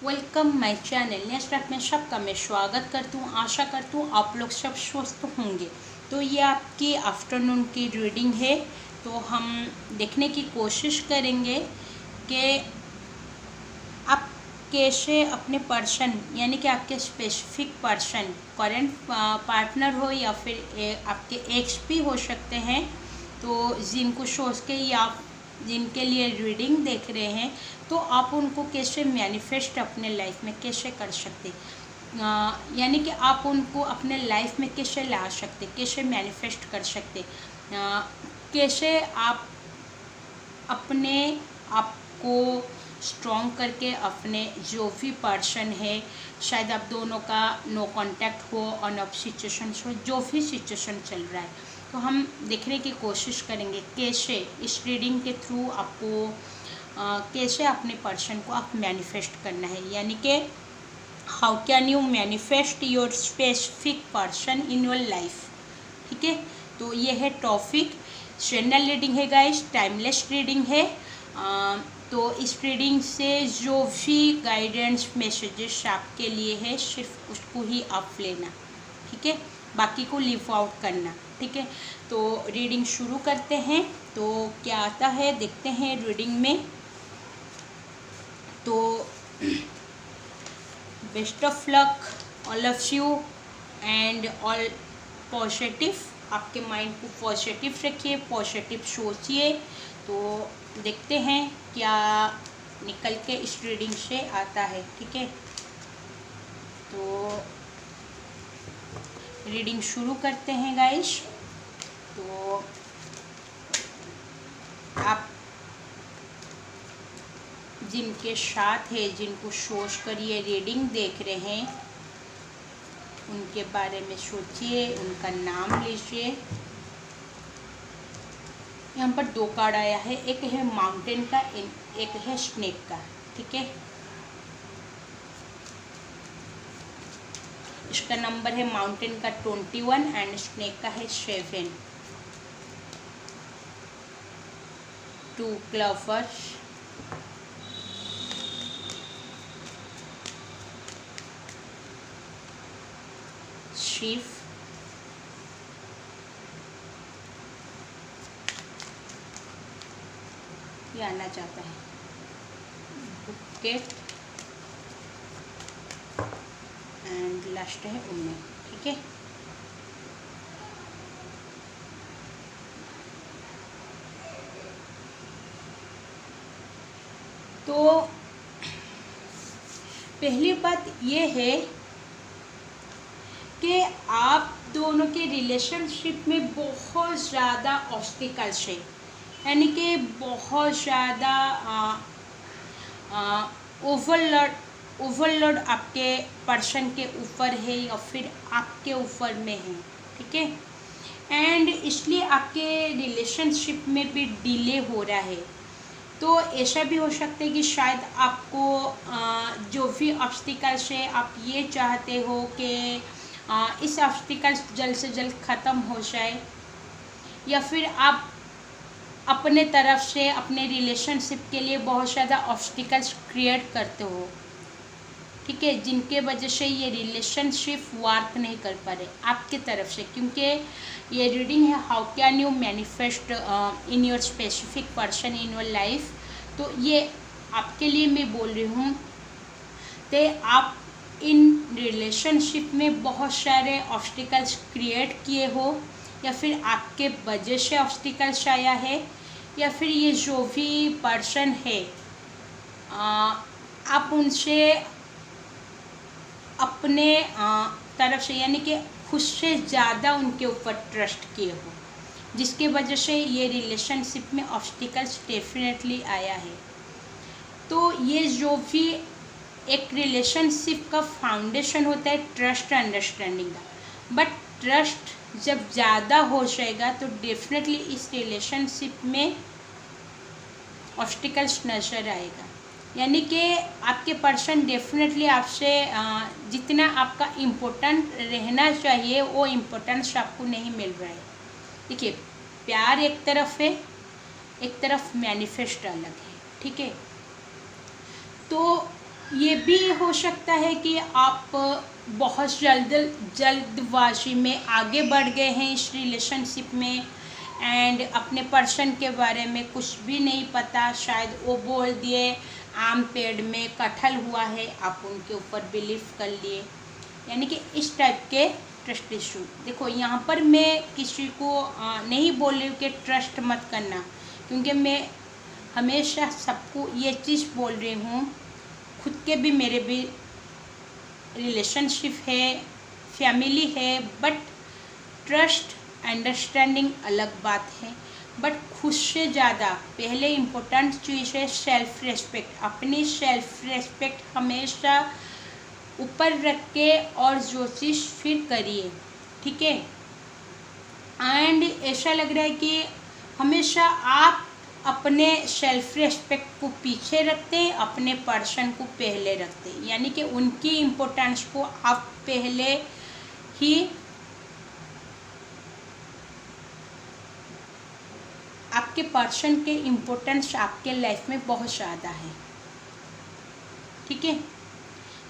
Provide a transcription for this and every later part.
Welcome my channel next में सबका मैं स्वागत करती हूँ। आशा करती हूँ आप लोग सब स्वस्थ होंगे। तो ये आपकी आफ्टरनून की रीडिंग है। तो हम देखने की कोशिश करेंगे कि आप कैसे अपने पर्सन यानी कि आपके स्पेसिफिक पर्सन करेंट पार्टनर हो या फिर आपके एक्स भी हो सकते हैं, तो जिनको सोच के या जिनके लिए रीडिंग देख रहे हैं, तो आप उनको कैसे मैनिफेस्ट अपने लाइफ में कैसे कर सकते, यानी कि आप उनको अपने लाइफ में कैसे ला सकते, कैसे मैनिफेस्ट कर सकते, कैसे आप अपने आप को स्ट्रॉन्ग करके अपने जो भी पर्सन है, शायद आप दोनों का नो कांटेक्ट हो और अब सिचुएशन हो, जो भी सिचुएशन चल रहा है, तो हम देखने की कोशिश करेंगे कैसे इस रीडिंग के थ्रू आपको कैसे अपने पर्सन को आप मैनिफेस्ट करना है, यानी कि how can you manifest your specific person in your life. ठीक है, तो ये है टॉपिक। जनरल रीडिंग है गाइस, टाइमलेस रीडिंग है। तो इस रीडिंग से जो भी गाइडेंस मैसेजेस आपके लिए है, सिर्फ उसको ही आप लेना, ठीक है, बाकी को लीव आउट करना। ठीक है, तो रीडिंग शुरू करते हैं। तो क्या आता है देखते हैं रीडिंग में। तो best of luck all of you and all positive. आपके माइंड को पॉजिटिव रखिए, पॉजिटिव सोचिए। तो देखते हैं क्या निकल के इस रीडिंग से आता है। ठीक है, तो रीडिंग शुरू करते हैं गाइस। तो आप जिनके साथ है, जिनको सोच कर ये रीडिंग देख रहे हैं, उनके बारे में सोचिए, उनका नाम लीजिए। यहाँ पर दो कार्ड आया है, एक है माउंटेन का, एक है स्नेक का। ठीक है, इसका नंबर है माउंटेन का 21 एंड स्नेक का है 7। 2 क्लवर्स, शीफ, ये आना चाहता है, बुकेट एंड लास्ट है उनमें। ठीक है, तो पहली बात ये है कि आप दोनों के रिलेशनशिप में बहुत ज़्यादा ऑब्स्टिकल्स है, यानी कि बहुत ज़्यादा ओवरलोड आपके पर्सन के ऊपर है या फिर आपके ऊपर में है। ठीक है, एंड इसलिए आपके रिलेशनशिप में भी डिले हो रहा है। तो ऐसा भी हो सकता है कि शायद आपको जो भी ऑब्स्टिकल्स है, आप ये चाहते हो कि इस ऑब्स्टिकल्स जल्द से जल्द ख़त्म हो जाए, या फिर आप अपने तरफ से अपने रिलेशनशिप के लिए बहुत ज़्यादा ऑब्स्टिकल्स क्रिएट करते हो। ठीक है, जिनके वजह से ये रिलेशनशिप वर्क नहीं कर पा रहे आपके तरफ से, क्योंकि ये रीडिंग है how can you manifest in your specific person in your life. तो ये आपके लिए मैं बोल रही हूँ कि आप इन रिलेशनशिप में बहुत सारे ऑब्स्टिकल्स क्रिएट किए हो, या फिर आपके वजह से ऑब्स्टिकल्स आया है, या फिर ये जो भी पर्सन है आप उनसे अपने तरफ से यानी कि खुद से ज़्यादा उनके ऊपर ट्रस्ट किए हो, जिसके वजह से ये रिलेशनशिप में ऑब्स्टिकल्स डेफिनेटली आया है। तो ये जो भी एक रिलेशनशिप का फाउंडेशन होता है ट्रस्ट अंडरस्टैंडिंग का, बट ट्रस्ट जब ज़्यादा हो जाएगा तो डेफिनेटली इस रिलेशनशिप में ऑब्स्टिकल्स नज़र आएगा, यानी कि आपके पर्सन डेफिनेटली आपसे जितना आपका इम्पोर्टेंट रहना चाहिए वो इम्पोर्टेंस आपको नहीं मिल रहा है। देखिए, प्यार एक तरफ है, एक तरफ मैनिफेस्ट अलग है। ठीक है, तो ये भी हो सकता है कि आप बहुत जल्दबाजी में आगे बढ़ गए हैं इस रिलेशनशिप में, एंड अपने पर्सन के बारे में कुछ भी नहीं पता, शायद वो बोल दिए आम पेड़ में कटहल हुआ है, आप उनके ऊपर बिलीव कर लिए, यानी कि इस टाइप के ट्रस्ट इशू। देखो यहाँ पर मैं किसी को नहीं बोल रही हूँ कि ट्रस्ट मत करना, क्योंकि मैं हमेशा सबको ये चीज़ बोल रही हूँ, खुद के भी मेरे भी रिलेशनशिप है, फैमिली है, बट ट्रस्ट अंडरस्टैंडिंग अलग बात है। बट खुद से ज़्यादा पहले इम्पोर्टेंट चीज़ है सेल्फ रेस्पेक्ट। अपनी सेल्फ रेस्पेक्ट हमेशा ऊपर रख के और जो चीज़ फिर करिए, ठीक है। एंड ऐसा लग रहा है कि हमेशा आप अपने सेल्फ रेस्पेक्ट को पीछे रखते हैं, अपने पर्सन को पहले रखते हैं, यानी कि उनकी इम्पोर्टेंस को आप पहले ही आपके पर्सन के इम्पोर्टेंस आपके लाइफ में बहुत ज़्यादा है, ठीक है।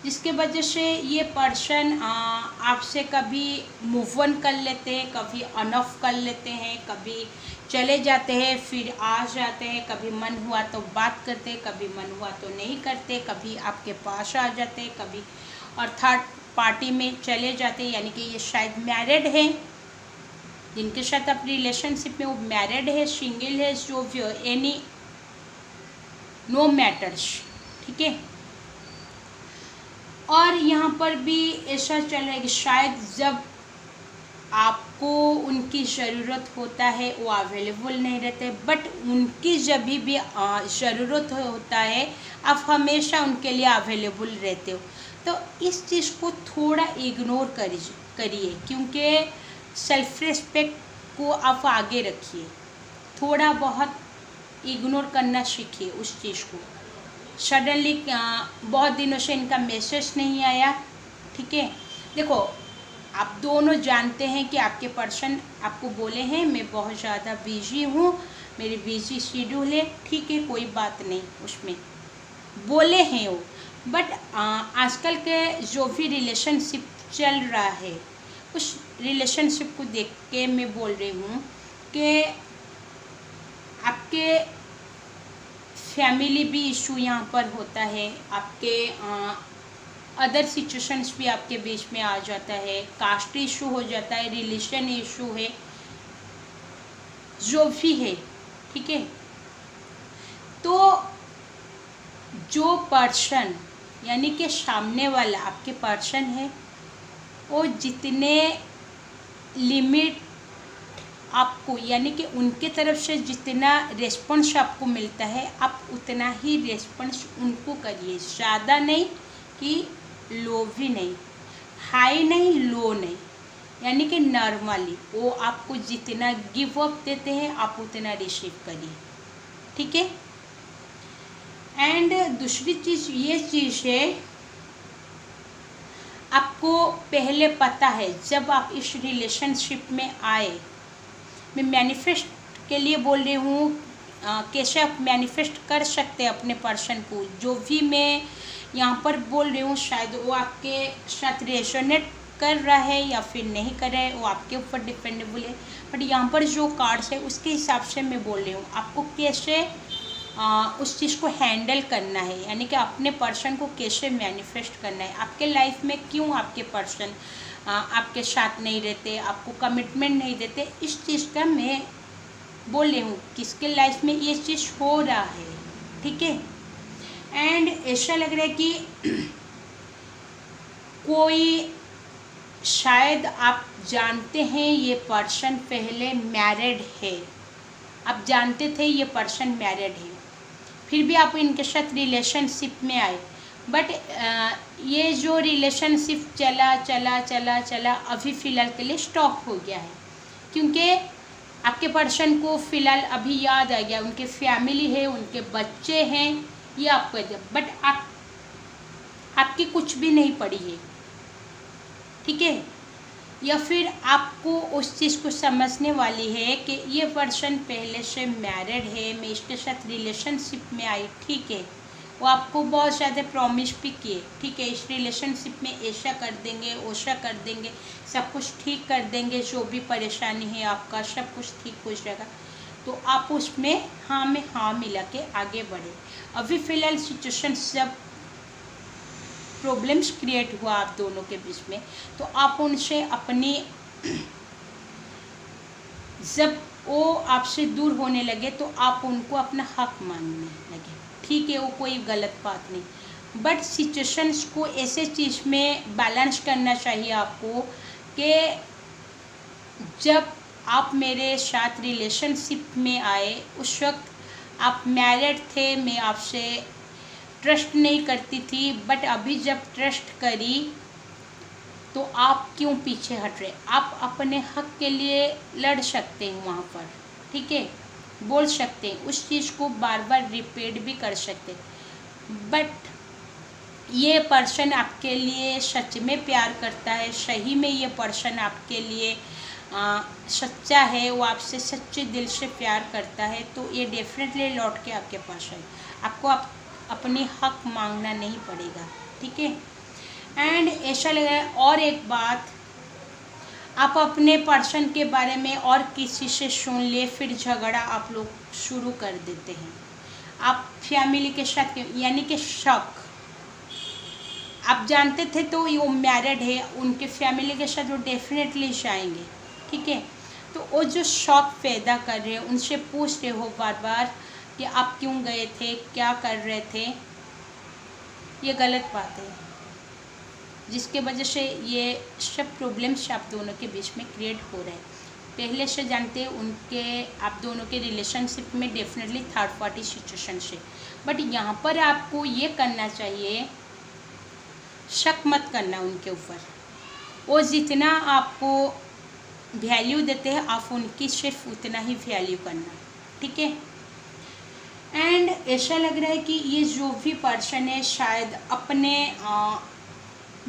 जिसके वजह से ये पर्सन आपसे कभी मूव ऑन कर लेते हैं, कभी ऑन ऑफ कर लेते हैं, कभी चले जाते हैं फिर आ जाते हैं, कभी मन हुआ तो बात करते हैं, कभी मन हुआ तो नहीं करते, कभी आपके पास आ जाते हैं, कभी और थर्ड पार्टी में चले जाते हैं। यानी कि ये शायद मैरिड है, जिनके साथ आप रिलेशनशिप में वो मैरिड है, सिंगल है, जो भी हो, एनी नो मैटर्स, ठीक है। और यहाँ पर भी ऐसा चल रहा है कि शायद जब आपको उनकी ज़रूरत होता है वो अवेलेबल नहीं रहते, बट उनकी जब भी ज़रूरत होता है आप हमेशा उनके लिए अवेलेबल रहते हो। तो इस चीज़ को थोड़ा इग्नोर करिए, क्योंकि सेल्फ रिस्पेक्ट को आप आगे रखिए, थोड़ा बहुत इग्नोर करना सीखिए उस चीज़ को। सडनली बहुत दिनों से इनका मैसेज नहीं आया, ठीक है। देखो आप दोनों जानते हैं कि आपके पर्सन आपको बोले हैं मैं बहुत ज़्यादा बिजी हूँ, मेरी बिजी शेड्यूल है, ठीक है, कोई बात नहीं, उसमें बोले हैं वो। बट आजकल के जो भी रिलेशनशिप चल रहा है उस रिलेशनशिप को देख के मैं बोल रही हूँ कि आपके फैमिली भी इशू यहाँ पर होता है, आपके अदर सिचुएशंस भी आपके बीच में आ जाता है, कास्ट इशू हो जाता है, रिलीजन इशू है, जो भी है, ठीक है। तो जो पर्सन यानी कि सामने वाला आपके पर्सन है, वो जितने लिमिट आपको यानी कि उनके तरफ से जितना रेस्पॉन्स आपको मिलता है आप उतना ही रेस्पॉन्स उनको करिए, ज़्यादा नहीं कि लो भी नहीं, हाई नहीं लो नहीं, यानी कि नॉर्मली वो आपको जितना गिव अप देते हैं आप उतना रिसीव करिए, ठीक है। एंड दूसरी चीज़ ये चीज़ है, आपको पहले पता है जब आप इस रिलेशनशिप में आए, मैं मैनिफेस्ट के लिए बोल रही हूँ, कैसे आप मैनिफेस्ट कर सकते हैं अपने पर्सन को, जो भी मैं यहाँ पर बोल रही हूँ शायद वो आपके साथ रेजोनेट कर रहा है या फिर नहीं कर रहा है, वो आपके ऊपर डिपेंडेबल है। बट यहाँ पर जो कार्ड्स है उसके हिसाब से मैं बोल रही हूँ आपको कैसे उस चीज़ को हैंडल करना है, यानी कि अपने पर्सन को कैसे मैनिफेस्ट करना है। आपके लाइफ में क्यों आपके पर्सन आपके साथ नहीं रहते, आपको कमिटमेंट नहीं देते, इस चीज़ का मैं बोल रही हूँ किसके लाइफ में ये चीज़ हो रहा है, ठीक है। एंड ऐसा लग रहा है कि कोई शायद आप जानते हैं ये पर्सन पहले मैरिड है, आप जानते थे ये पर्सन मैरिड है, फिर भी आप इनके साथ रिलेशनशिप में आए, बट ये जो रिलेशनशिप चला चला चला चला अभी फ़िलहाल के लिए स्टॉप हो गया है, क्योंकि आपके पर्सन को फ़िलहाल अभी याद आ गया उनके फैमिली है, उनके बच्चे हैं, ये आपको, बट आपकी कुछ भी नहीं पड़ी है, ठीक है। या फिर आपको उस चीज़ को समझने वाली है कि ये पर्सन पहले से मैरिड है, मैं इसके साथ रिलेशनशिप में आई, ठीक है, वो आपको बहुत ज़्यादा प्रॉमिस भी किए, ठीक है, इस रिलेशनशिप में ऐसा कर देंगे, वैसा कर देंगे, सब कुछ ठीक कर देंगे, जो भी परेशानी है आपका सब कुछ ठीक हो जाएगा। तो आप उसमें हाँ में हाँ मिला के आगे बढ़े। अभी फ़िलहाल सिचुएशन जब प्रॉब्लम्स क्रिएट हुआ आप दोनों के बीच में, तो आप उनसे अपनी जब वो आपसे दूर होने लगे तो आप उनको अपना हक मांगने लगे, ठीक है, वो कोई गलत बात नहीं। बट सिचुएशंस को ऐसे चीज़ में बैलेंस करना चाहिए आपको कि जब आप मेरे साथ रिलेशनशिप में आए उस वक्त आप मैरिड थे, मैं आपसे ट्रस्ट नहीं करती थी, बट अभी जब ट्रस्ट करी तो आप क्यों पीछे हट रहे। आप अपने हक के लिए लड़ सकते हैं वहाँ पर, ठीक है, बोल सकते हैं, उस चीज़ को बार बार रिपीट भी कर सकते, बट ये पर्सन आपके लिए सच में प्यार करता है, सही में ये पर्सन आपके लिए सच्चा है, वो आपसे सच्चे दिल से प्यार करता है, तो ये डेफिनेटली लौट के आपके पास है। आपको अपने हक मांगना नहीं पड़ेगा, ठीक है। एंड ऐसा लग रहा है, और एक बात, आप अपने पर्सन के बारे में और किसी से सुन ले, फिर झगड़ा आप लोग शुरू कर देते हैं। आप फैमिली के साथ, यानी कि शक, आप जानते थे तो वो मैरिड है, उनके फैमिली के साथ वो डेफिनेटली जाएंगे, ठीक है। तो वो जो शौक पैदा कर रहे हैं, उनसे पूछ रहे हो बार बार कि आप क्यों गए थे, क्या कर रहे थे, ये गलत बात है, जिसके वजह से ये सब प्रॉब्लम्स आप दोनों के बीच में क्रिएट हो रहे हैं। पहले से जानते हैं उनके, आप दोनों के रिलेशनशिप में डेफिनेटली थर्ड पार्टी सिचुएशन से, बट यहाँ पर आपको ये करना चाहिए, शक मत करना उनके ऊपर। वो जितना आपको वैल्यू देते हैं, आप उनकी सिर्फ उतना ही वैल्यू करना, ठीक है। एंड ऐसा लग रहा है कि ये जो भी पर्सन है शायद अपने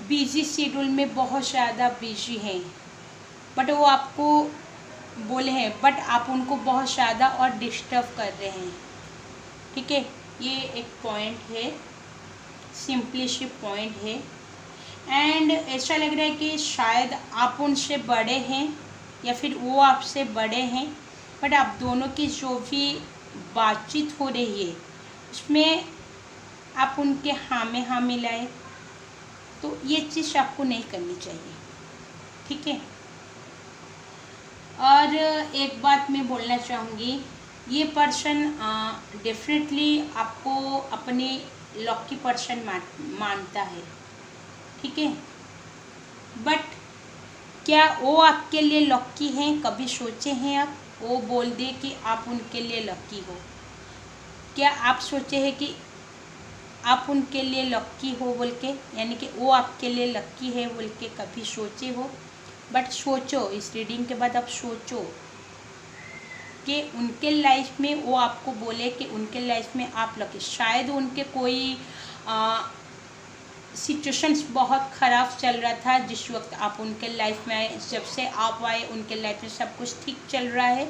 बिजी शेड्यूल में बहुत ज़्यादा बिजी हैं, बट वो आपको बोले हैं, बट आप उनको बहुत ज़्यादा और डिस्टर्ब कर रहे हैं, ठीक है। ये एक पॉइंट है, सिंपली सी पॉइंट है। एंड ऐसा लग रहा है कि शायद आप उनसे बड़े हैं या फिर वो आपसे बड़े हैं, बट आप दोनों की जो भी बातचीत हो रही है उसमें आप उनके हाँ में हाँ मिलाए, तो ये चीज़ आपको नहीं करनी चाहिए, ठीक है। और एक बात मैं बोलना चाहूँगी, ये पर्सन डेफिनेटली आपको अपनी लकी पर्सन मानता है, ठीक है, बट क्या वो आपके लिए लकी हैं, कभी सोचे हैं आप? वो बोल दे कि आप उनके लिए लकी हो, क्या आप सोचे हैं कि आप उनके लिए लकी हो बोल के, यानी कि वो आपके लिए लकी है बोल के कभी सोचे हो? बट सोचो, इस रीडिंग के बाद आप सोचो कि उनके लाइफ में वो आपको बोले कि उनके लाइफ में आप लकी, शायद उनके कोई सिचुएशंस बहुत ख़राब चल रहा था जिस वक्त आप उनके लाइफ में आए, जब से आप आए उनके लाइफ में सब कुछ ठीक चल रहा है,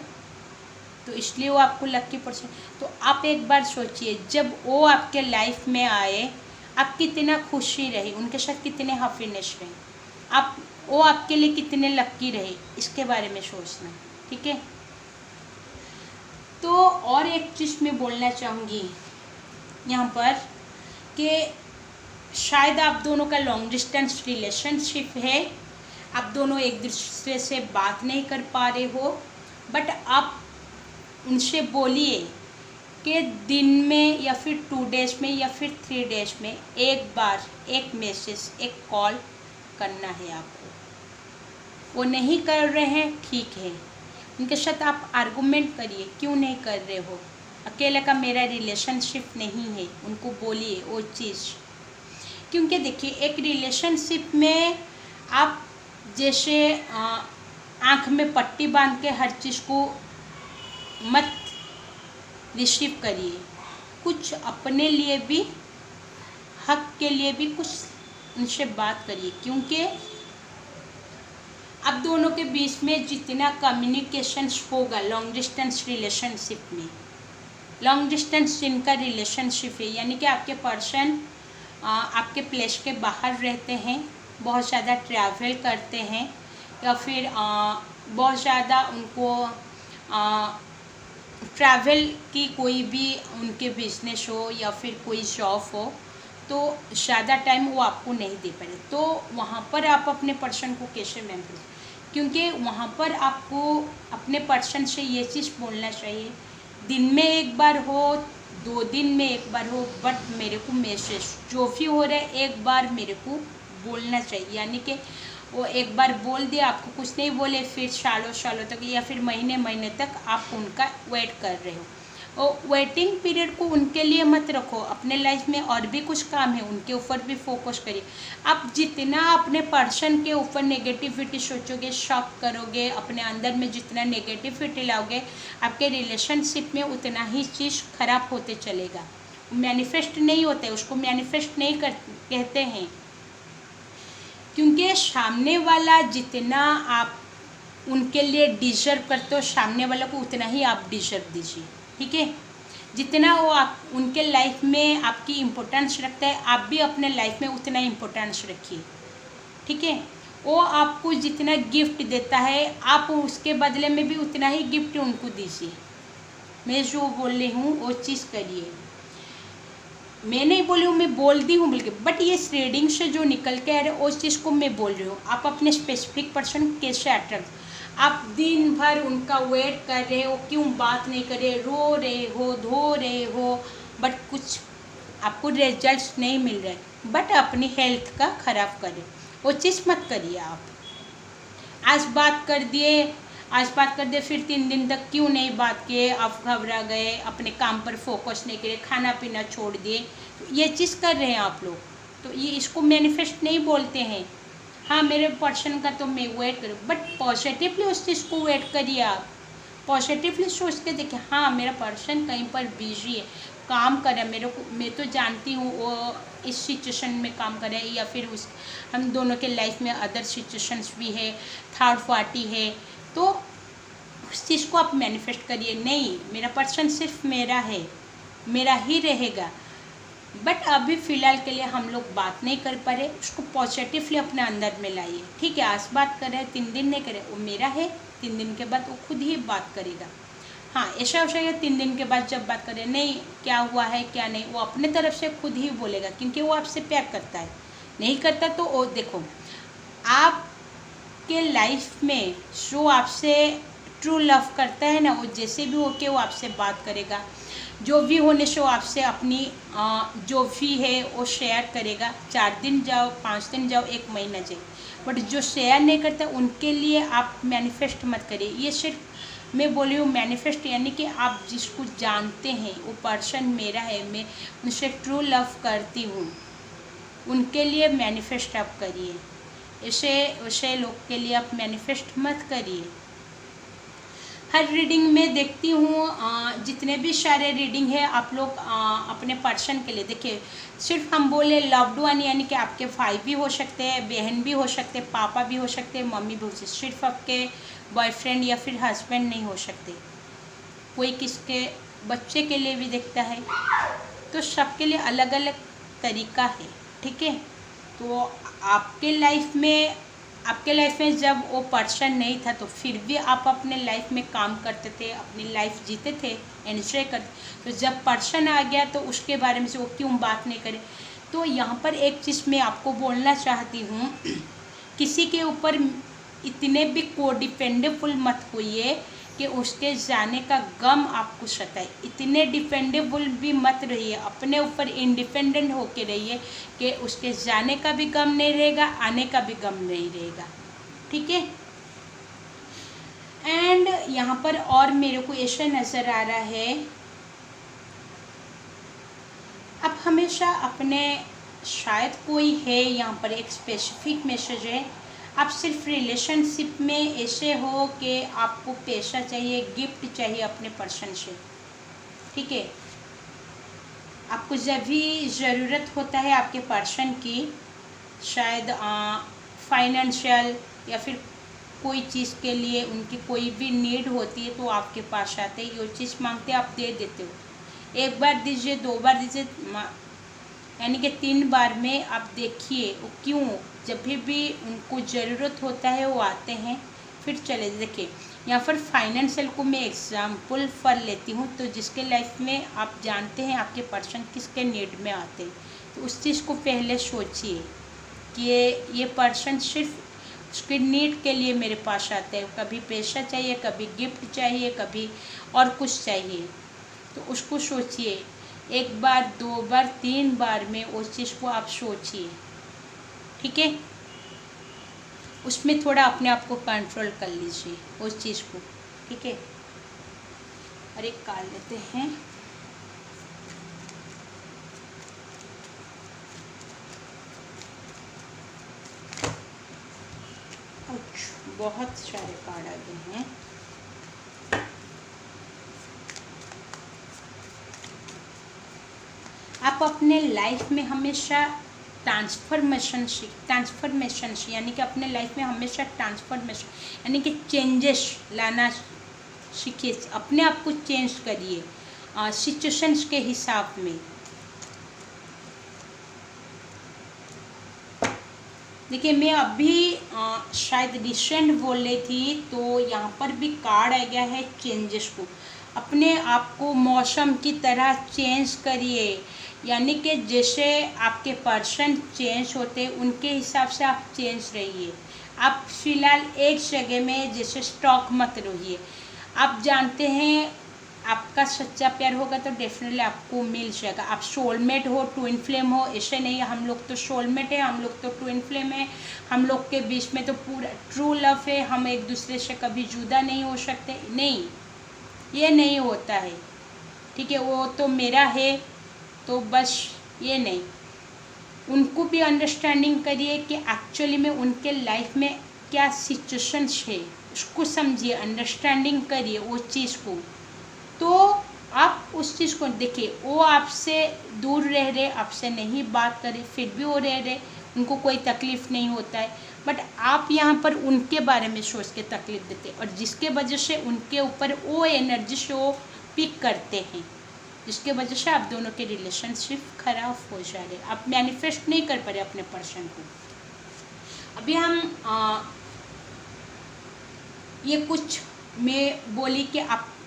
तो इसलिए वो आपको लकी पर्सन। तो आप एक बार सोचिए, जब वो आपके लाइफ में आए आप कितना खुशी रहे, उनके साथ कितने हैप्पीनेस रहे, आप वो आपके लिए कितने लकी रहे, इसके बारे में सोचना, ठीक है। तो और एक चीज़ मैं बोलना चाहूँगी यहाँ पर कि शायद आप दोनों का लॉन्ग डिस्टेंस रिलेशनशिप है, आप दोनों एक दूसरे से बात नहीं कर पा रहे हो, बट आप उनसे बोलिए कि दिन में या फिर 2 डेज़ में या फिर 3 डेज़ में एक बार एक मैसेज, एक कॉल करना है आपको। वो नहीं कर रहे हैं, ठीक है, उनके साथ आप आर्गूमेंट करिए, क्यों नहीं कर रहे हो, अकेले का मेरा रिलेशनशिप नहीं है, उनको बोलिए वो चीज़। क्योंकि देखिए, एक रिलेशनशिप में आप जैसे आँख में पट्टी बांध के हर चीज़ को मत रिसीव करिए, कुछ अपने लिए भी, हक के लिए भी कुछ उनसे बात करिए, क्योंकि अब दोनों के बीच में जितना कम्युनिकेशन होगा लॉन्ग डिस्टेंस रिलेशनशिप में, लॉन्ग डिस्टेंस जिनका रिलेशनशिप है, यानी कि आपके पर्सन आपके प्लेस के बाहर रहते हैं, बहुत ज़्यादा ट्रैवल करते हैं, या फिर बहुत ज़्यादा उनको ट्रैवल की कोई भी उनके बिजनेस हो या फिर कोई जॉब हो, तो ज़्यादा टाइम वो आपको नहीं दे पाए, तो वहाँ पर आप अपने पर्सन को कैसे मैनेज, क्योंकि वहाँ पर आपको अपने पर्सन से ये चीज़ बोलना चाहिए, दिन में एक बार हो, 2 दिन में एक बार हो, बट मेरे को मैसेज जो भी हो रहा है एक बार मेरे को बोलना चाहिए। यानी कि वो एक बार बोल दिया, आपको कुछ नहीं बोले, फिर सालों सालों तक या फिर महीने महीने तक आप उनका वेट कर रहे हो। और वेटिंग पीरियड को उनके लिए मत रखो, अपने लाइफ में और भी कुछ काम है उनके ऊपर भी फोकस करिए। आप जितना अपने पर्सन के ऊपर नेगेटिविटी सोचोगे, शक करोगे, अपने अंदर में जितना नेगेटिविटी लाओगे, आपके रिलेशनशिप में उतना ही चीज़ खराब होते चलेगा। मैनिफेस्ट नहीं होते, उसको मैनिफेस्ट नहीं कहते हैं, क्योंकि सामने वाला जितना आप उनके लिए डिजर्व करते हो, सामने वाला को उतना ही आप डिजर्व दीजिए। ठीक है, जितना वो आप उनके लाइफ में आपकी इम्पोर्टेंस रखता है, आप भी अपने लाइफ में उतना इम्पोर्टेंस रखिए। ठीक है, वो आपको जितना गिफ्ट देता है, आप उसके बदले में भी उतना ही गिफ्ट उनको दीजिए। मैं जो बोल रही हूँ वो चीज़ करिए। मैं नहीं बोली हूँ, मैं बोलती हूँ बल्कि, बट ये रीडिंग से जो निकल के आ रहा है उस चीज़ को मैं बोल रही हूँ। आप अपने स्पेसिफिक पर्सन कैसे अट्रैक्ट, आप दिन भर उनका वेट कर रहे हो, क्यों बात नहीं कर रहे, रो रहे हो, धो रहे हो, बट कुछ आपको रिजल्ट्स नहीं मिल रहे, बट अपनी हेल्थ का ख़राब करें, वो चीज़ मत करिए। आप आज बात कर दिए, फिर 3 दिन तक क्यों नहीं बात किए, आप घबरा गए, अपने काम पर फोकस नहीं करे, खाना पीना छोड़ दिए, तो ये चीज़ कर रहे हैं आप लोग, तो ये इसको मैनिफेस्ट नहीं बोलते हैं। हाँ, मेरे पर्सन का तो मैं वेट करूँ, बट पॉजिटिवली उस चीज़ को वेट करिए। आप पॉजिटिवली सोच के देखिए, हाँ मेरा पर्सन कहीं पर बिजी है, काम कर रहा है, मेरे को, मैं तो जानती हूँ वो इस सिचुएशन में काम कर रहा है, या फिर उस हम दोनों के लाइफ में अदर सिचुएशंस भी है, थर्ड पार्टी है, तो उस चीज़ को आप मैनिफेस्ट करिए। नहीं, मेरा पर्सन सिर्फ मेरा है, मेरा ही रहेगा, बट अभी फ़िलहाल के लिए हम लोग बात नहीं कर पा रहे, उसको पॉजिटिवली अपने अंदर में लाइए। ठीक है, आज बात कर रहे हैं, 3 दिन नहीं करे, वो मेरा है, 3 दिन के बाद वो खुद ही बात करेगा। हाँ, ऐसा हो जाएगा 3 दिन के बाद जब बात करें, नहीं क्या हुआ है क्या नहीं, वो अपने तरफ से खुद ही बोलेगा, क्योंकि वो आपसे प्यार करता है। नहीं करता तो वो देखो, आपके लाइफ में जो आपसे ट्रू लव करता है ना, वो जैसे भी होके वो आपसे बात करेगा, जो भी होने से वो आपसे अपनी जो भी है वो शेयर करेगा। 4 दिन जाओ, 5 दिन जाओ, 1 महीना जाए, बट जो शेयर नहीं करता उनके लिए आप मैनिफेस्ट मत करिए। ये सिर्फ मैं बोली हूँ मैनिफेस्ट, यानी कि आप जिसको जानते हैं वो पर्सन मेरा है, मैं उनसे ट्रू लव करती हूँ, उनके लिए मैनिफेस्ट आप करिए। ऐसे लोग के लिए आप मैनिफेस्ट मत करिए। हर रीडिंग में देखती हूँ, जितने भी सारे रीडिंग है आप लोग अपने पर्सन के लिए देखिए। सिर्फ हम बोले लव्ड वन, यानी कि आपके भाई भी हो सकते हैं, बहन भी हो सकते हैं, पापा भी हो सकते हैं, मम्मी भी हो सकते, सिर्फ आपके बॉयफ्रेंड या फिर हस्बैंड नहीं हो सकते, कोई किसके बच्चे के लिए भी देखता है, तो सबके लिए अलग अलग तरीका है। ठीक है, तो आपके लाइफ में जब वो पर्सन नहीं था, तो फिर भी आप अपने लाइफ में काम करते थे, अपनी लाइफ जीते थे, एंजॉय करते, तो जब पर्सन आ गया तो उसके बारे में से वो क्यों बात नहीं करे। तो यहाँ पर एक चीज़ मैं आपको बोलना चाहती हूँ, किसी के ऊपर इतने भी कोडिपेंडेबल मत होइए कि उसके जाने का गम आपको सताए, इतने डिपेंडेबल भी मत रहिए, अपने ऊपर इंडिपेंडेंट होके रहिए कि उसके जाने का भी गम नहीं रहेगा, आने का भी गम नहीं रहेगा। ठीक है, एंड यहाँ पर और मेरे को ऐसा नज़र आ रहा है, अब हमेशा अपने, शायद कोई है यहाँ पर एक स्पेसिफिक मैसेज है, आप सिर्फ रिलेशनशिप में ऐसे हो कि आपको पैसा चाहिए, गिफ्ट चाहिए अपने पर्सन से। ठीक है, आपको जब भी ज़रूरत होता है आपके पर्सन की, शायद फाइनेंशियल या फिर कोई चीज़ के लिए उनकी कोई भी नीड होती है, तो आपके पास आते हैं, ये चीज़ मांगते आप दे देते हो। एक बार दीजिए, 2 बार दीजिए, यानी कि 3 बार में आप देखिए वो क्यों, जब भी उनको ज़रूरत होता है वो आते हैं। फिर चले देखिए, यहाँ पर फाइनेंशियल को मैं एग्जाम्पल पर लेती हूँ। तो जिसके लाइफ में आप जानते हैं आपके पर्सन किसके नीड में आते हैं, तो उस चीज़ को पहले सोचिए कि ये पर्सन सिर्फ उसके नीड के लिए मेरे पास आते हैं। कभी पैसा चाहिए, कभी गिफ्ट चाहिए, कभी और कुछ चाहिए, तो उसको सोचिए। 1 बार, 2 बार, 3 बार में उस चीज़ को आप सोचिए, ठीक है। उसमें थोड़ा अपने आप को कंट्रोल कर लीजिए उस चीज़ को, ठीक है। और एक काट लेते हैं। बहुत सारे कार्ड आ गए हैं। आप अपने लाइफ में हमेशा ट्रांसफॉर्मेशन यानी कि अपने लाइफ में हमेशा ट्रांसफॉर्मेशन यानी कि चेंजेस लाना सीखिए। अपने आप को चेंज करिए सिचुएशंस के हिसाब में। देखिए, मैं अभी शायद रिसेंट बोल रही थी, तो यहाँ पर भी कार्ड आ गया है चेंजेस को। अपने आप को मौसम की तरह चेंज करिए, यानी कि जैसे आपके पर्सन चेंज होते उनके हिसाब से आप चेंज रहिए। आप फिलहाल एक जगह में जैसे स्टॉक मत रहिए। आप जानते हैं आपका सच्चा प्यार होगा तो डेफिनेटली आपको मिल जाएगा। आप सोलमेट हो, ट्विन फ्लेम हो, ऐसे नहीं है हम लोग तो सोलमेट है, हम लोग तो ट्विन फ्लेम है, हम लोग के बीच में तो पूरा ट्रू लव है, हम एक दूसरे से कभी जुदा नहीं हो सकते। नहीं, ये नहीं होता है, ठीक है। वो तो मेरा है तो बस ये नहीं, उनको भी अंडरस्टैंडिंग करिए कि एक्चुअली में उनके लाइफ में क्या सिचुएशंस है, उसको समझिए, अंडरस्टैंडिंग करिए वो चीज़ को। तो आप उस चीज़ को देखिए, वो आपसे दूर रह रहे, आपसे नहीं बात करे, फिर भी वो रह रहे, उनको कोई तकलीफ़ नहीं होता है, बट आप यहाँ पर उनके बारे में सोच के तकलीफ़ देते और जिसके वजह से उनके ऊपर वो एनर्जी से वो पिक करते हैं, जिसके वजह से आप दोनों के रिलेशनशिप खराब हो जा रहे, आप मैनिफेस्ट नहीं कर पा रहे अपने पर्सन को। अभी हम ये कुछ मैं बोली कि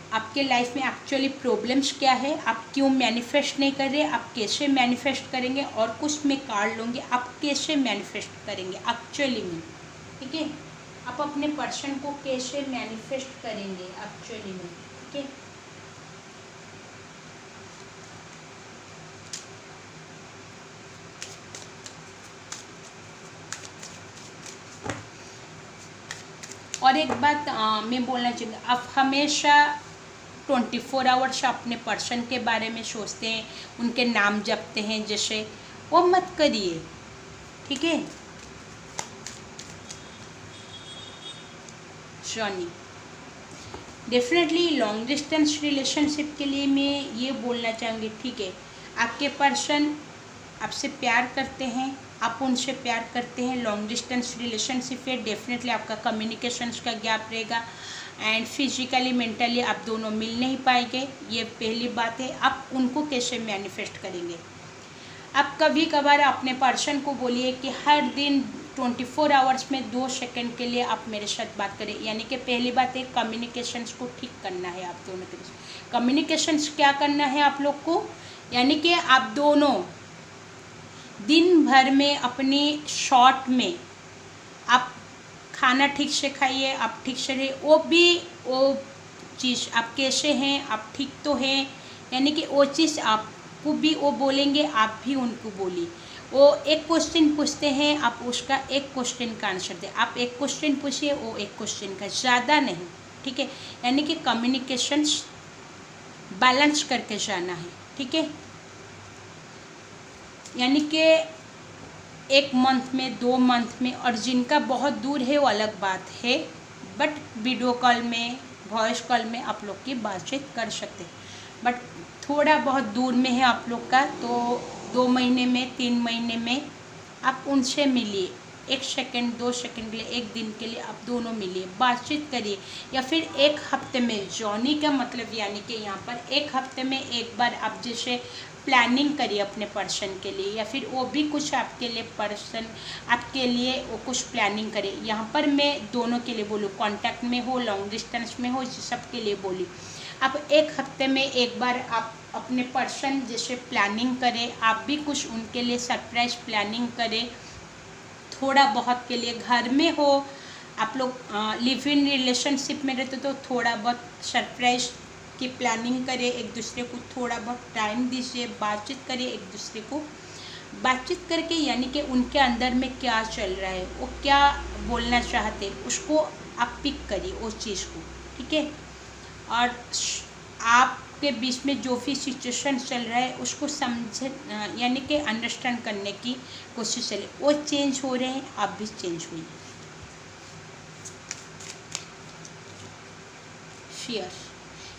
आपके लाइफ में एक्चुअली प्रॉब्लम्स क्या है, आप क्यों मैनिफेस्ट नहीं कर रहे, आप कैसे मैनिफेस्ट करेंगे, और कुछ मैं कार्ड लूँगी आप कैसे मैनिफेस्ट करेंगे एक्चुअली में, ठीक है। आप अपने पर्सन को कैसे मैनिफेस्ट करेंगे एक्चुअली में, ठीक है। और एक बात मैं बोलना चाहूँगी, आप हमेशा 24 आवर्स अपने पर्सन के बारे में सोचते हैं, उनके नाम जपते हैं, जैसे वो मत करिए, ठीक है। Johnny, definitely long distance relationship के लिए मैं ये बोलना चाहूँगी, ठीक है, आपके पर्सन आपसे प्यार करते हैं, आप उनसे प्यार करते हैं, लॉन्ग डिस्टेंस रिलेशनशिप है, डेफिनेटली आपका कम्युनिकेशंस का गैप रहेगा एंड फिजिकली मेंटली आप दोनों मिल नहीं पाएंगे, ये पहली बात है। आप उनको कैसे मैनिफेस्ट करेंगे, आप कभी कभार अपने पर्सन को बोलिए कि हर दिन 24 आवर्स में 2 सेकंड के लिए आप मेरे साथ बात करें, यानी कि पहली बात है कम्युनिकेशंस को ठीक करना है आप दोनों के बीच। कम्युनिकेशंस क्या करना है आप लोग को, यानी कि आप दोनों दिन भर में अपनी शॉर्ट में आप खाना ठीक से खाइए, आप ठीक से रहिए, वो चीज़ आप कैसे हैं, आप ठीक तो हैं, यानी कि वो चीज़ आपको भी वो बोलेंगे, आप भी उनको बोलिए। वो एक क्वेश्चन पूछते हैं, आप उसका एक क्वेश्चन का आंसर दें, आप एक क्वेश्चन पूछिए, वो एक क्वेश्चन का, ज़्यादा नहीं, ठीक है। यानी कि कम्युनिकेशंस बैलेंस करके जाना है, ठीक है। यानी कि 1 मंथ में, 2 मंथ में, और जिनका बहुत दूर है वो अलग बात है, बट वीडियो कॉल में, वॉइस कॉल में आप लोग की बातचीत कर सकते हैं। बट थोड़ा बहुत दूर में है आप लोग का, तो 2 महीने में, 3 महीने में आप उनसे मिलिए, 1 सेकंड 2 सेकंड के लिए, 1 दिन के लिए आप दोनों मिलिए, बातचीत करिए, या फिर 1 हफ्ते में, जॉनी का मतलब यानी कि यहाँ पर 1 हफ्ते में एक बार आप जैसे प्लानिंग करिए अपने पर्सन के लिए, या फिर वो भी कुछ आपके लिए पर्सन आपके लिए वो कुछ प्लानिंग करे। यहाँ पर मैं दोनों के लिए बोलूँ, कॉन्टैक्ट में हो, लॉन्ग डिस्टेंस में हो, सब के लिए बोली। आप 1 हफ्ते में एक बार आप अपने पर्सन जैसे प्लानिंग करें, आप भी कुछ उनके लिए सरप्राइज प्लानिंग करें। थोड़ा बहुत के लिए घर में हो, आप लोग लिव इन रिलेशनशिप में रहते तो थोड़ा बहुत सरप्राइज की प्लानिंग करें, एक दूसरे को थोड़ा बहुत टाइम दीजिए, बातचीत करिए एक दूसरे को, बातचीत करके यानी कि उनके अंदर में क्या चल रहा है, वो क्या बोलना चाहते उसको आप पिक करिए उस चीज़ को, ठीक है। और आपके बीच में जो भी सिचुएशन चल रहा है उसको समझ यानी कि अंडरस्टैंड करने की कोशिश करिए। वो चेंज हो रहे हैं, आप भी चेंज हुई। फियर,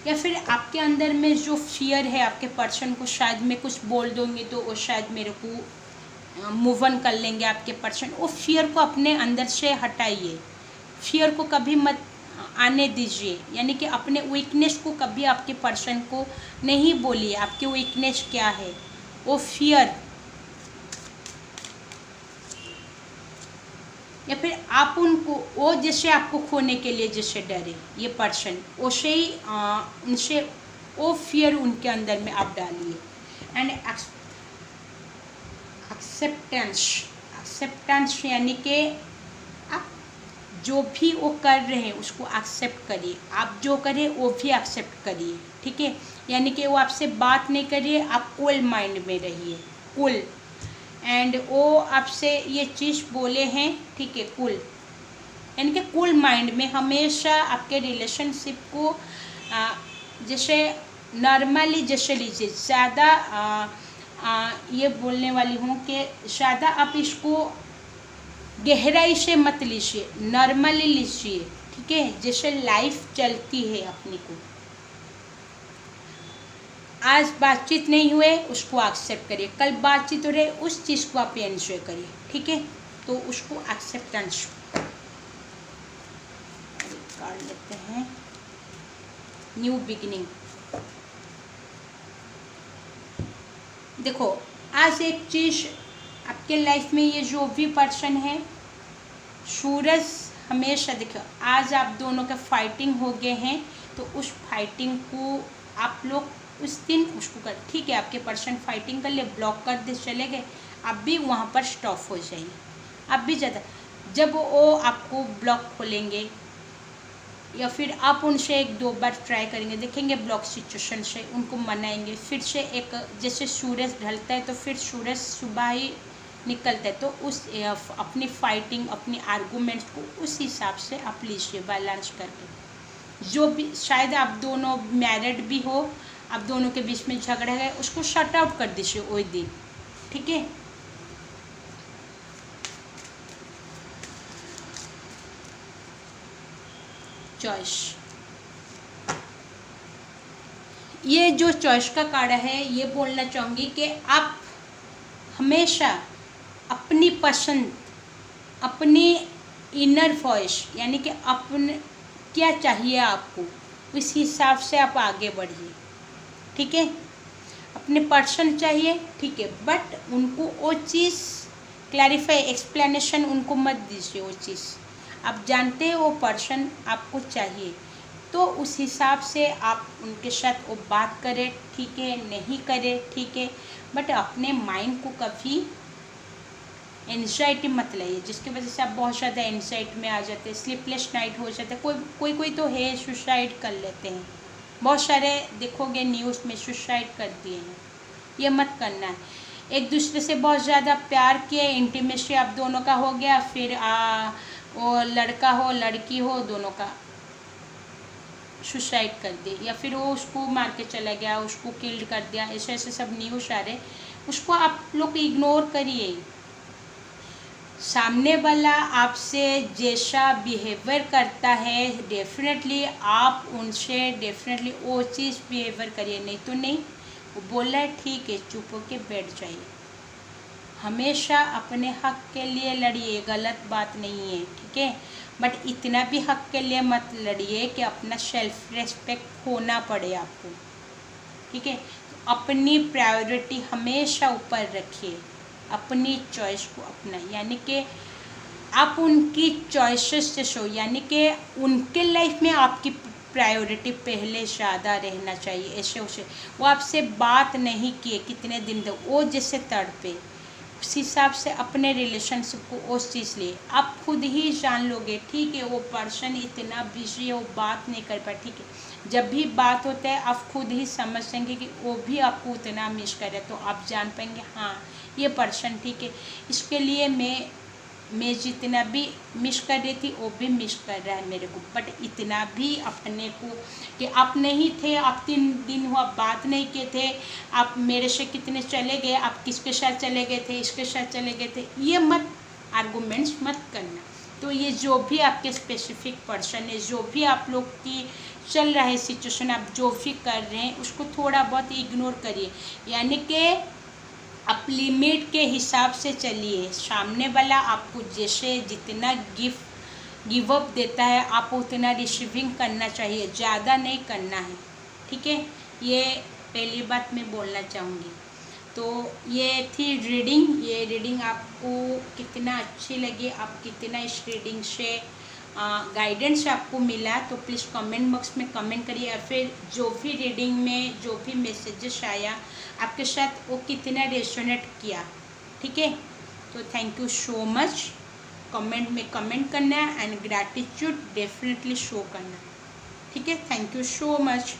या फिर आपके अंदर में जो फियर है आपके पर्सन को, शायद मैं कुछ बोल दूँगी तो वो शायद मेरे को मूव ऑन कर लेंगे आपके पर्सन, वो फियर को अपने अंदर से हटाइए, फियर को कभी मत आने दीजिए, यानी कि अपने वीकनेस को कभी आपके पर्सन को नहीं बोलिए आपकी वीकनेस क्या है। वो फियर, या फिर आप उनको, वो जैसे आपको खोने के लिए जैसे डरे ये पर्सन, वैसे ही उनसे वो फियर उनके अंदर में आप डालिए। एंड एक्सेप्टेंस, एक्सेप्टेंस यानी कि आप जो भी वो कर रहे हैं उसको एक्सेप्ट करिए, आप जो करें वो भी एक्सेप्ट करिए, ठीक है। यानी कि वो आपसे बात नहीं करिए, आप कूल माइंड में रहिए, कूल। एंड वो आपसे ये चीज़ बोले हैं, ठीक है, कूल, यानी कि कूल माइंड में हमेशा आपके रिलेशनशिप को जैसे नॉर्मली जैसे लीजिए, ज़्यादा ये बोलने वाली हूँ कि ज़्यादा आप इसको गहराई से मत लीजिए, नॉर्मली लीजिए, ठीक है, जैसे लाइफ चलती है अपनी को। आज बातचीत नहीं हुए उसको एक्सेप्ट करिए, कल बातचीत हो रही उस चीज़ को आप एंजॉय करिए, ठीक है। तो उसको एक्सेप्टेंस कर लेते हैं। न्यू बिगिनिंग, देखो आज एक चीज़ आपके लाइफ में, ये जो भी पर्सन है, सूरज हमेशा, देखो आज आप दोनों के फाइटिंग हो गए हैं, तो उस फाइटिंग को आप लोग उस दिन उसको कर, ठीक है, आपके पर्सन फाइटिंग कर ले, ब्लॉक कर दे, चले गए, आप भी वहाँ पर स्टॉप हो जाइए। आप भी ज़्यादा, जब वो आपको ब्लॉक खोलेंगे या फिर आप उनसे 1-2 बार ट्राई करेंगे, देखेंगे ब्लॉक सिचुएशन से, उनको मनाएंगे, फिर से एक जैसे सूरज ढलता है तो फिर सूरज सुबह ही निकलता है, तो उस अपनी फाइटिंग, अपनी आर्गूमेंट्स को उस हिसाब से आप लीजिए, बैलेंस करके। जो भी शायद आप दोनों मैरिड भी हो, आप दोनों के बीच में झगड़ा है, उसको शट आउट कर दीजिए वही दिन, ठीक है। चॉइस, ये जो चॉइस का कार्ड है, ये बोलना चाहूँगी कि आप हमेशा अपनी पसंद, अपनी इनर वॉइस, यानी कि अपने क्या चाहिए आपको, उस हिसाब से आप आगे बढ़िए, ठीक है। अपने पर्सन चाहिए, ठीक है, बट उनको वो चीज़ क्लैरिफाई, एक्सप्लेनेशन उनको मत दीजिए। वो चीज़ आप जानते हैं वो पर्सन आपको चाहिए, तो उस हिसाब से आप उनके साथ वो बात करें, ठीक है, नहीं करें, ठीक है, बट अपने माइंड को कभी एंजाइटी मत लाइए, जिसकी वजह से आप बहुत ज़्यादा एंजाइटी में आ जाते हैं, स्लीपलेस नाइट हो जाता है। कोई तो है सुसाइड कर लेते हैं, बहुत सारे देखोगे न्यूज़ में सुसाइड कर दिए हैं। ये मत करना है। एक दूसरे से बहुत ज़्यादा प्यार किए, इंटीमेसी आप दोनों का हो गया, फिर वो लड़का हो लड़की हो, दोनों का सुसाइड कर दिए, या फिर वो उसको मार के चला गया, उसको किल्ड कर दिया, ऐसे ऐसे सब न्यूज़ आ रहे, उसको आप लोग इग्नोर करिए। सामने वाला आपसे जैसा बिहेवियर करता है, डेफिनेटली आप उनसे डेफिनेटली वो चीज़ बिहेवियर करिए, नहीं तो नहीं। वो बोल रहा है ठीक है, चुप होके बैठ जाइए, हमेशा अपने हक के लिए लड़िए, गलत बात नहीं है, ठीक है। बट इतना भी हक के लिए मत लड़िए कि अपना सेल्फ रेस्पेक्ट खोना पड़े आपको, ठीक है। तो अपनी प्रायोरिटी हमेशा ऊपर रखिए, अपनी चॉइस को अपना, यानी कि आप उनकी चॉइसेस से शो, यानी कि उनके लाइफ में आपकी प्रायोरिटी पहले ज़्यादा रहना चाहिए। ऐसे उसे वो आपसे बात नहीं किए कितने दिन तक, वो जैसे तड़पे, उस हिसाब से अपने रिलेशनशिप को उस चीज़ लिए आप खुद ही जान लोगे, ठीक है। वो पर्सन इतना बिजी है, वो बात नहीं कर पाए, ठीक है। जब भी बात होता है आप खुद ही समझ जाएंगे कि वो भी आपको उतना मिस कर रहा है, तो आप जान पाएंगे हाँ ये पर्सन ठीक है, इसके लिए मैं जितना भी मिस कर रही थी वो भी मिस कर रहा है मेरे को। बट इतना भी अपने को कि आप नहीं थे, आप 3 दिन हुआ बात नहीं किए थे, आप मेरे से कितने चले गए, आप किसके साथ चले गए थे, इसके साथ चले गए थे, ये मत आर्गूमेंट्स मत करना। तो ये जो भी आपके स्पेसिफिक पर्सन है, जो भी आप लोग की चल रहा है सिचुएशन, आप जो भी कर रहे हैं उसको थोड़ा बहुत इग्नोर करिए, यानी कि आप लिमिट के हिसाब से चलिए। सामने वाला आपको जैसे जितना गिव अप देता है आप उतना रिसीविंग करना चाहिए, ज़्यादा नहीं करना है, ठीक है। ये पहली बात मैं बोलना चाहूँगी। तो ये थी रीडिंग। ये रीडिंग आपको कितना अच्छी लगी, आप कितना इस रीडिंग से गाइडेंस आपको मिला, तो प्लीज़ कमेंट बॉक्स में कमेंट करिए। या फिर जो भी रीडिंग में जो भी मैसेजेस आया आपके साथ वो कितना रेजोनेट किया, ठीक है। तो thank you so much. Comment में कमेंट करना एंड ग्रैटिट्यूड डेफिनेटली शो करना, ठीक है। Thank you so much.